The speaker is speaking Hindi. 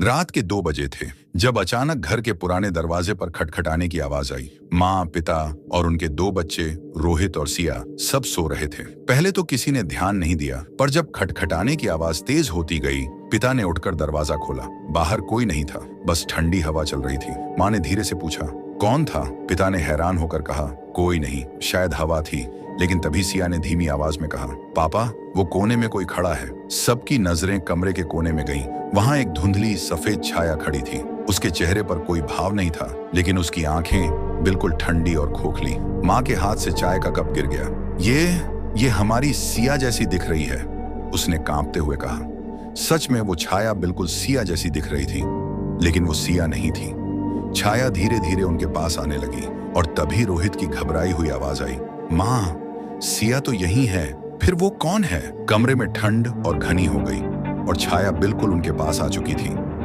रात के 2 बजे थे जब अचानक घर के पुराने दरवाजे पर खटखटाने की आवाज आई। माँ, पिता और उनके 2 बच्चे रोहित और सिया सब सो रहे थे। पहले तो किसी ने ध्यान नहीं दिया, पर जब खटखटाने की आवाज तेज होती गई, पिता ने उठकर दरवाजा खोला। बाहर कोई नहीं था, बस ठंडी हवा चल रही थी। माँ ने धीरे से पूछा, कौन था? पिता ने हैरान होकर कहा, कोई नहीं, शायद हवा थी। लेकिन तभी सिया ने धीमी आवाज में कहा, पापा, वो कोने में कोई खड़ा है। सबकी नजरें कमरे के कोने में गईं। वहां एक धुंधली सफेद छाया खड़ी थी। उसके चेहरे पर कोई भाव नहीं था, लेकिन उसकी आंखें बिल्कुल ठंडी और खोखली। माँ के हाथ से चाय का कप गिर गया। ये हमारी सिया जैसी दिख रही है, उसने कांपते हुए कहा। सच में वो छाया बिल्कुल सिया जैसी दिख रही थी, लेकिन वो सिया नहीं थी। छाया धीरे धीरे उनके पास आने लगी और तभी रोहित की घबराई हुई आवाज आई, माँ, सिया तो यही है, फिर वो कौन है? कमरे में ठंड और घनी हो गई और छाया बिल्कुल उनके पास आ चुकी थी।